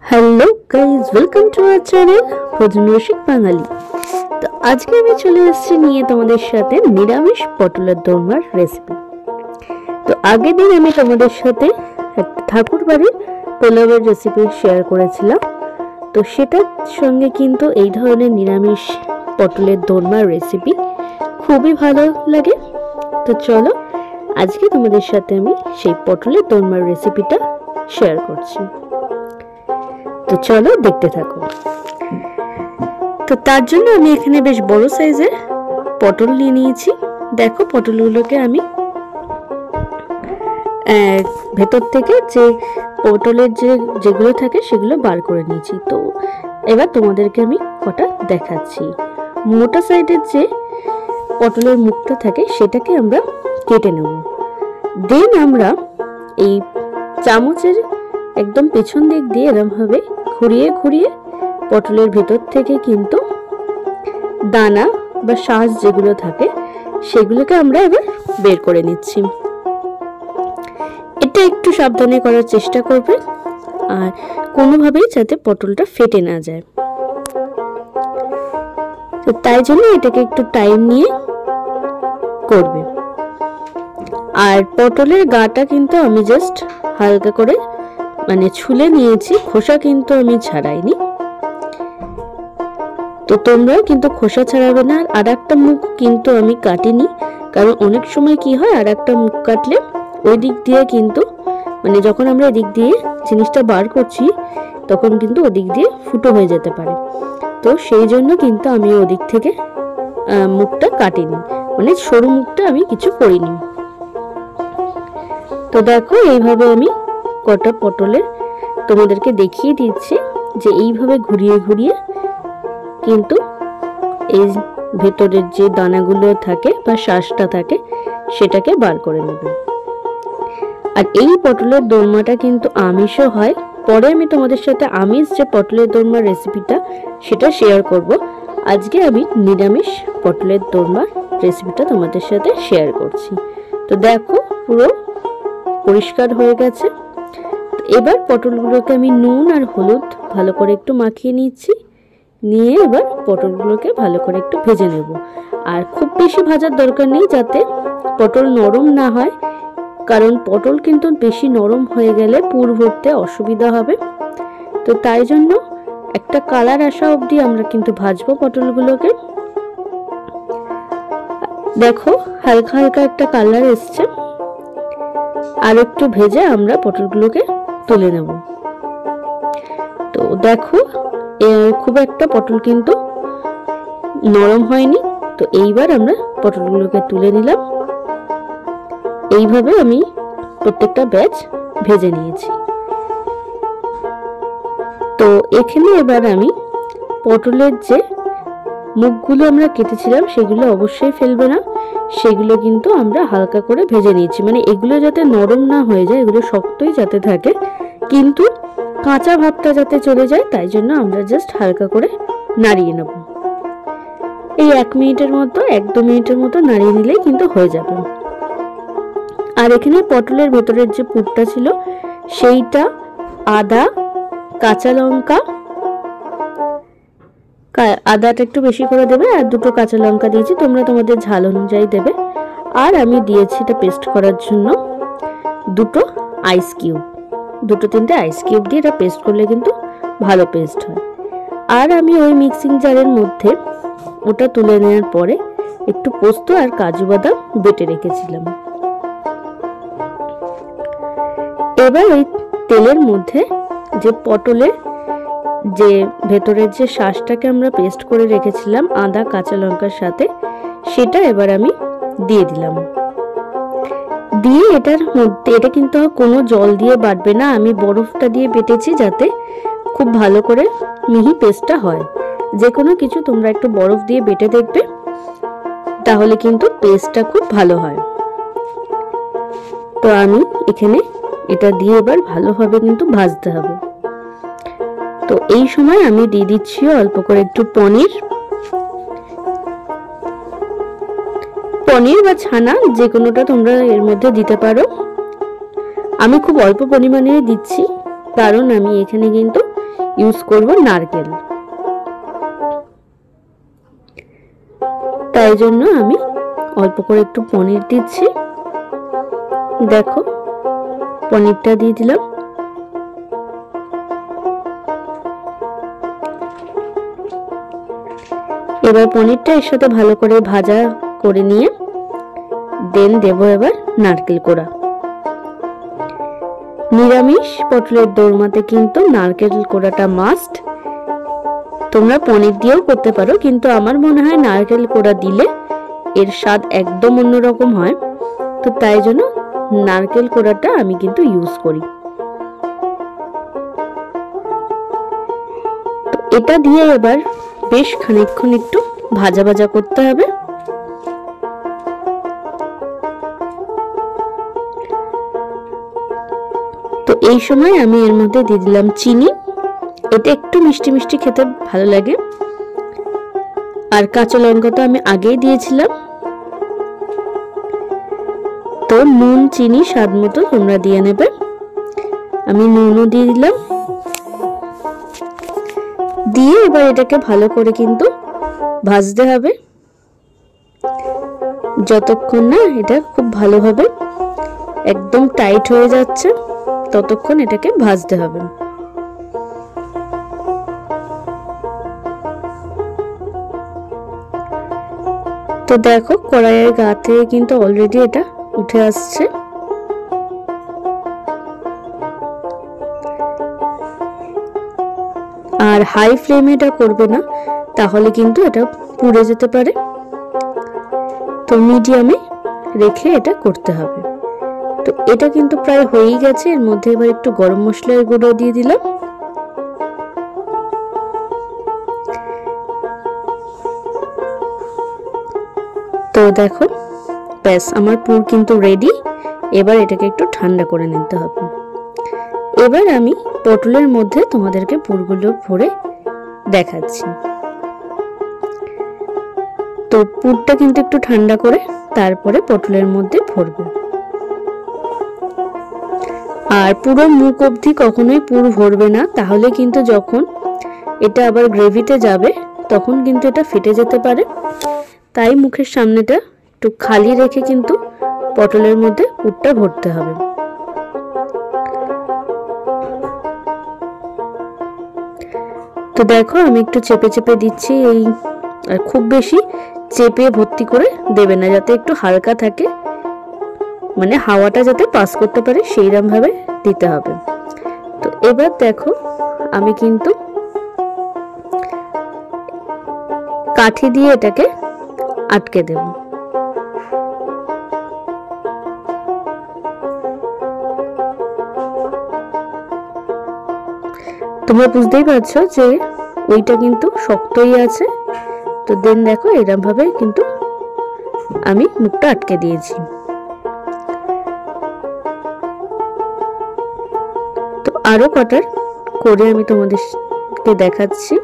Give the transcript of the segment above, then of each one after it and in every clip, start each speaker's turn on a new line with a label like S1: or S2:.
S1: Hello guys, welcome to our channel Bhojan Rasik Bangali. तो आज के আমি চলে এসেছি নিয়ে তোমাদের সাথে নিরামিষ পটলের দোরমার রেসিপি। তো আগের দিন আমি তোমাদের সাথে একটা ঠাকুর বাড়ির পোলাওয়ের রেসিপি শেয়ার করেছিলাম। তো সেটার সঙ্গে কিন্তু এই ধরনের নিরামিষ পটলের দোরমার রেসিপি খুবই ভালো লাগে। তো চলো আজকে তোমাদের সাথে আমি সেই পটলের দোরমার রেসিপিটা শেয়ার করছি। তো চলো দেখতে থাকো। তো তার জন্য আমি এখানে বেশ বড় সাইজের পটল নিয়ে নিয়েছি। দেখো পটলগুলোকে আমি ভেতর থেকে যে পটলের যেগুলো থাকে সেগুলো বার করে নিয়েছি। তো এবার তোমাদেরকে আমি কটা দেখাচ্ছি। মোটা সাইডের যে পটলের মুখটা থাকে সেটাকে আমরা কেটে নেব। দেন আমরা এই চামচের একদম পেছন দিক দিয়ে এরকম ভাবে ঘুরিয়ে ঘুরিয়ে পটলের ভেতর থেকে কিন্তু দানা বা শাঁস যেগুলো থাকে সেগুলোকে আমরা এবার বের করে নিচ্ছি। এটা একটু সাবধানে করার চেষ্টা করবে আর কোনোভাবেই যাতে পটলটা ফেটে না যায়। তো তাই জন্য এটাকে একটু টাইম নিয়ে করবে। আর পটলের গাটা কিন্তু আমি জাস্ট হালকা করে ছুলে নিয়েছি, খোসা কিন্তু আমি ছাড়াইনি। তো তোমরা কিন্তু খোসা ছাড়াবে না। আর একটা মুখ কিন্তু আমি কাটিনি, কারণ অনেক সময় কি হয় আর একটা মুখ কাটলে ওই দিক দিয়ে কিন্তু যখন আমরা এদিক দিয়ে জিনিসটা বার করছি তখন কিন্তু ওদিক দিয়ে ফুটো হয়ে যেতে পারে। তো সেই জন্য কিন্তু আমি ওদিক থেকে মুখটা কাটিনি, সরু মুখটা আমি কিছু করিনি। তো দেখো এইভাবে আমি কটা পটলের তোমাদেরকে দেখিয়ে দিচ্ছি যে এইভাবে ঘুরিয়ে ঘুরিয়ে কিন্তু এই ভেতরের যে দানাগুলো থাকে বা শাঁসটা থাকে সেটাকে বার করে নেবে। আর এই পটলের দোরমাটা কিন্তু আমিষও হয়। পরে আমি তোমাদের সাথে আমিষ যে পটলের দোরমার রেসিপিটা সেটা শেয়ার করব। আজকে আমি নিরামিষ পটলের দোরমার রেসিপিটা তোমাদের সাথে শেয়ার করছি। তো দেখো পুরো পরিষ্কার হয়ে গেছে। এবার পটলগুলোকে আমি নুন আর হলুদ ভালো করে একটু মাখিয়ে নিচ্ছি। নিয়ে এবার পটলগুলোকে ভালো করে একটু ভেজে নেব। আর খুব বেশি ভাজার দরকার নেই, যাতে পটল নরম না হয়, কারণ পটল কিন্তু বেশি নরম হয়ে গেলে পুর ভরতে অসুবিধা হবে। তো তাই জন্য একটা কালার আসা অবধি আমরা কিন্তু ভাজবো পটলগুলোকে। দেখো হালকা হালকা একটা কালার এসছে। আর একটু ভেজে আমরা পটলগুলোকে তুলে নেব। তো দেখো খুব একটা পটল কিন্তু নরম হয়নি। তো এইবার আমরা পটলগুলোকে তুলে নিলাম। এইভাবে আমি প্রত্যেকটা ব্যাচ ভেজে নিয়েছি। তো এখানে এবার আমি পটলের যে মুখগুলো আমরা কেটেছিলাম সেগুলো অবশ্যই ফেলবে না, সেগুলো কিন্তু আমরা হালকা করে ভেজে নিয়েছি। এগুলো যাতে নরম না হয়ে যায়, এগুলো শক্তই যাতে থাকে, কিন্তু কাঁচা ভাবটা যাতে চলে যায়, তাই জন্য আমরা জাস্ট হালকা করে নাড়িয়ে নেব। এই 1 মিনিটের মতো 1-2 মিনিটের মতো নাড়িয়ে নিলেই কিন্তু হয়ে যাবে। আর এখানে পটলের ভেতরের যে পুরটা ছিল সেইটা আদা, কাঁচা লঙ্কা, আদাটা একটু বেশি করে দেবে, আর 2টো কাঁচা লঙ্কা দিয়েছি, তোমরা তোমাদের ঝাল অনুযায়ী দেবে। আর আমি দিয়েছি এটা পেস্ট করার জন্য 2টো আইস কিউব, 2-3টে আইস কিউব দিয়ে এটা পেস্ট করলে কিন্তু ভালো পেস্ট হয়। আর আমি ওই মিক্সিং জারের মধ্যে ওটা তুলে নেওয়ার পরে একটু পোস্ত আর কাজু বাদাম বেটে রেখেছিলাম। এবার ওই তেলের মধ্যে যে পটলের যে ভেতরের যে শাঁসটাকে আমরা পেস্ট করে রেখেছিলাম আদা কাঁচা লঙ্কার সাথে, সেটা এবার আমি দিয়ে দিলাম। দিয়ে এটার মধ্যে, এটা কিন্তু কোনো জল দিয়ে বাটবে না, আমি বরফটা দিয়ে বেটেছি যাতে খুব ভালো করে মিহি পেস্টটা হয়। যে কোনো কিছু তোমরা একটু বরফ দিয়ে বেটে দেখবে, তাহলে কিন্তু পেস্টটা খুব ভালো হয়। তো আমি এখানে এটা দিয়ে এবার ভালোভাবে কিন্তু ভাজতে হবে। তো এই সময় আমি দিয়ে দিচ্ছি অল্প করে একটু পনির বা ছানা, যে কোনোটা তোমরা এর মধ্যে দিতে পারো। আমি খুব অল্প পরিমাণে দিচ্ছি, কারণ আমি এখানে কিন্তু ইউজ করব নারকেল। তাই জন্য আমি অল্প করে একটু পনির দিচ্ছি। দেখো পনিরটা দিয়ে দিলাম। এবার পনিরটা এর সাথে ভালো করে ভাজা করে নিয়ে দেন দেব এবার নারকেল কোড়া। নিরামিষ পটলের দোরমাতে কিন্তু নারকেল কোড়াটা মাস্ট। তোমরা পনির দিয়েও করতে পারো, কিন্তু আমার মনে হয় নারকেল কোড়া দিলে এর স্বাদ একদম অন্যরকম হয়। তো তাই জন্য নারকেল কোড়াটা আমি কিন্তু ইউজ করি। তো এটা দিয়ে এবার বেশ খানিকক্ষণ একটু ভাজা ভাজা করতে হবে। তো এই সময় আমি এর মধ্যে দিয়ে দিলাম চিনি। এটা একটু মিষ্টি মিষ্টি খেতে ভালো লাগে। আর কাঁচা লঙ্কা তো আমি আগেই দিয়েছিলাম। তো নুন চিনি স্বাদ মতো তোমরা দিয়ে নেবে। আমি নুনও দিয়ে দিলাম। দিয়ে এবার এটাকে ভালো করে কিন্তু ভাজতে হবে, যতক্ষণ না এটা খুব ভালোভাবে একদম টাইট হয়ে যাচ্ছে ততক্ষণ এটাকে ভাজতে হবে। তো দেখো কড়াইয়ের গা থেকে কিন্তু অলরেডি এটা উঠে আসছে। আর হাই ফ্লেমে এটা করবে না, তাহলে কিন্তু এটা পুড়ে যেতে পারে। তো মিডিয়ামে রেখে এটা করতে হবে। তো এটা কিন্তু প্রায় হয়েই গেছে। এর মধ্যে এবার একটু গরম মশলার গুঁড়ো দিয়ে দিলাম। তো দেখো ব্যাস আমার পুর কিন্তু রেডি। এবার এটাকে একটু ঠান্ডা করে নিতে হবে। এবার আমি পটলের মধ্যে তোমাদেরকে পুরগুলো ভরে দেখাচ্ছি। তো পুরটা কিন্তু একটু ঠান্ডা করে তারপরে পটলের মধ্যে ভরবে। আর পুরো মুখ অবধি কখনোই পুর ভরবে না, তাহলে কিন্তু যখন এটা আবার গ্রেভিতে যাবে তখন কিন্তু এটা ফেটে যেতে পারে। তাই মুখের সামনেটা একটু খালি রেখে কিন্তু পটলের মধ্যে পুরটা ভরতে হবে। তো দেখো আমি একটু চেপে চেপে দিচ্ছি। এই আর খুব বেশি চেপে ভর্তি করে দেবে না, যাতে একটু হালকা থাকে, মানে হাওয়াটা যাতে পাস করতে পারে সেইরকম ভাবে দিতে হবে। তো এবার দেখো আমি কিন্তু কাঠি দিয়ে এটাকে আটকে দেব। তোমরা বুঝতেই পারছো যে ওইটা কিন্তু শক্তই আছে। তো দেন দেখো এরকম ভাবে কিন্তু আমি মুখটা আটকে দিয়েছি। তো আরো কটার করে আমি তোমাদেরকে দেখাচ্ছি।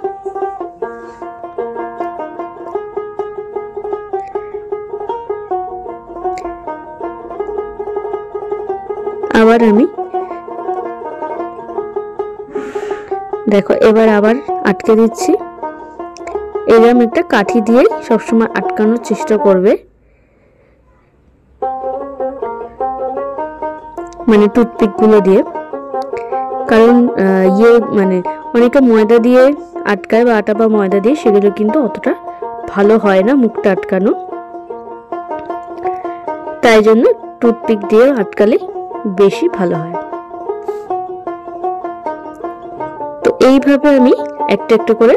S1: আবার আমি দেখো এবার আবার আটকে দিচ্ছি। এরকম একটা কাঠি দিয়ে সবসময় আটকানোর চেষ্টা করবে, মানে টুথপিক গুলো দিয়ে। কারণ মানে অনেকে ময়দা দিয়ে আটকায় বা আটা বা ময়দা দিয়ে, সেগুলো কিন্তু অতটা ভালো হয় না মুখটা আটকানো। তাই জন্য টুথপিক দিয়ে আটকালে বেশি ভালো হয়। তো এইভাবে আমি একটা একটা করে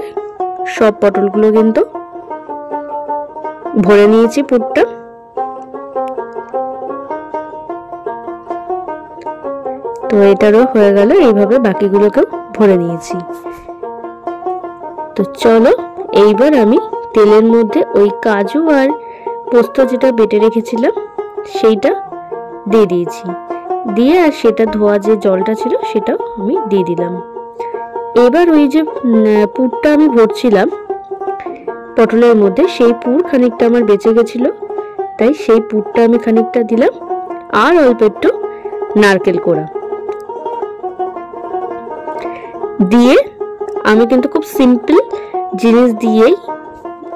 S1: সব পটলগুলো কিন্তু ভরে নিয়েছি পুরটা। তো এটারও হয়ে গেল। এইভাবে বাকিগুলোকেও ভরে নিয়েছি। তো চলো এইবার আমি তেলের মধ্যে ওই কাজু আর পোস্ত যেটা বেটে রেখেছিলাম সেইটা দিয়ে দিয়েছি। দিয়ে আর সেটা ধোয়া যে জলটা ছিল সেটাও আমি দিয়ে দিলাম। এবার ওই যে পুরটা আমি ভরছিলাম পটলের মধ্যে, সেই পুর খানিকটা আমার বেঁচে গেছিল, তাই সেই পুরটা আমি খানিকটা দিলাম। আর অল্প একটু নারকেল কোড়া দিয়ে আমি কিন্তু খুব সিম্পল জিনিস দিয়েই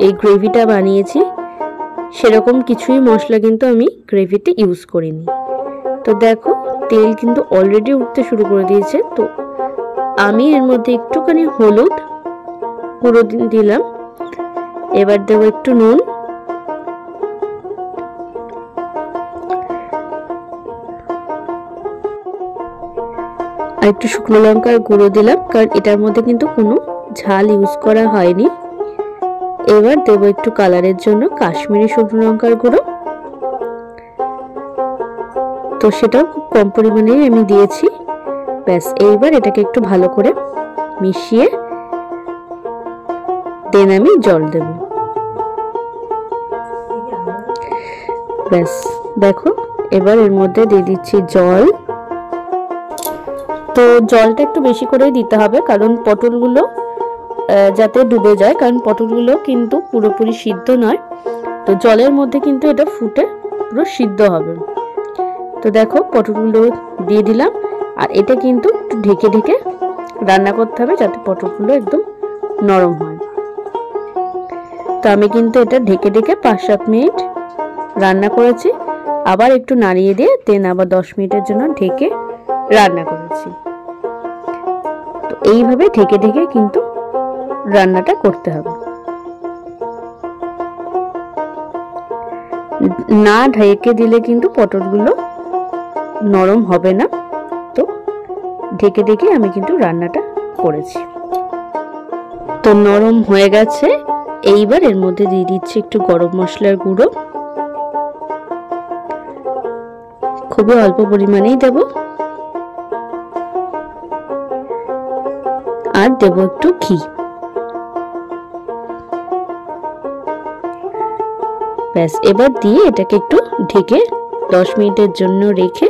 S1: এই গ্রেভিটা বানিয়েছি, সেরকম কিছুই মশলা কিন্তু আমি গ্রেভিতে ইউজ করিনি। তো দেখো তেল কিন্তু অলরেডি উঠতে শুরু করে দিয়েছে। তো আমি এর মধ্যে একটুখানি হলুদ গুঁড়ো দিলাম, এবার দেবো একটু নুন, আর একটু শুকনো লঙ্কার গুঁড়ো দিলাম, কারণ এটার মধ্যে কিন্তু কোনো ঝাল ইউজ করা হয়নি। এবার দেবো একটু কালারের জন্য কাশ্মীরি শুকনো লঙ্কার গুঁড়ো, তো সেটাও খুব কম পরিমাণেই আমি দিয়েছি। ব্যাস এইবার এটাকে একটু ভালো করে মিশিয়ে দেন আমি জল দেব। ব্যাস দেখো এবার এর মধ্যে দিয়ে দিচ্ছি জল। তো জলটা একটু বেশি করেই দিতে হবে, কারণ পটলগুলো যাতে ডুবে যায়, কারণ পটলগুলো কিন্তু পুরোপুরি সিদ্ধ নয়। তো জলের মধ্যে কিন্তু এটা ফুটে পুরো সিদ্ধ হবে। তো দেখো পটলগুলো দিয়ে দিলাম, আর এটা কিন্তু একটু ঢেকে ঢেকে রান্না করতে হবে যাতে পটলগুলো একদম নরম হয়। তো আমি কিন্তু এটা ঢেকে ঢেকে 5-7 মিনিট রান্না করেছি, আবার একটু নাড়িয়ে দিয়ে দেন আবার 10 মিনিটের জন্য ঢেকে রান্না করেছি। তো এইভাবে ঢেকে ঢেকে কিন্তু রান্নাটা করতে হবে, না ঢেকে দিলে কিন্তু পটলগুলো নরম হবে না। তো ঢেকে ঢেকে আমি কিন্তু রান্নাটা করেছি। তো নরম হয়ে গেছে, এইবার এর মধ্যে দিয়ে দিচ্ছি একটু গরম মশলার গুঁড়ো, খুবই অল্প পরিমাণেই দেব, আর দেব একটু ঘি। ব্যাস এবার দিয়ে এটাকে একটু ঢেকে 10 মিনিটের জন্য রেখে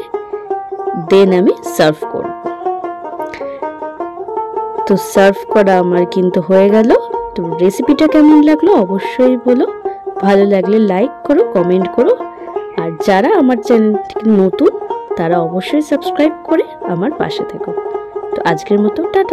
S1: দেন আমি সার্ভ করব। তো সার্ভ করা আমার কিন্তু হয়ে গেল। তো রেসিপিটা কেমন লাগলো অবশ্যই বলো, ভালো লাগলে লাইক করো, কমেন্ট করো, আর যারা আমার চ্যানেলটি নতুন তারা অবশ্যই সাবস্ক্রাইব করে আমার পাশে থেকো। তো আজকের মতো টাটা।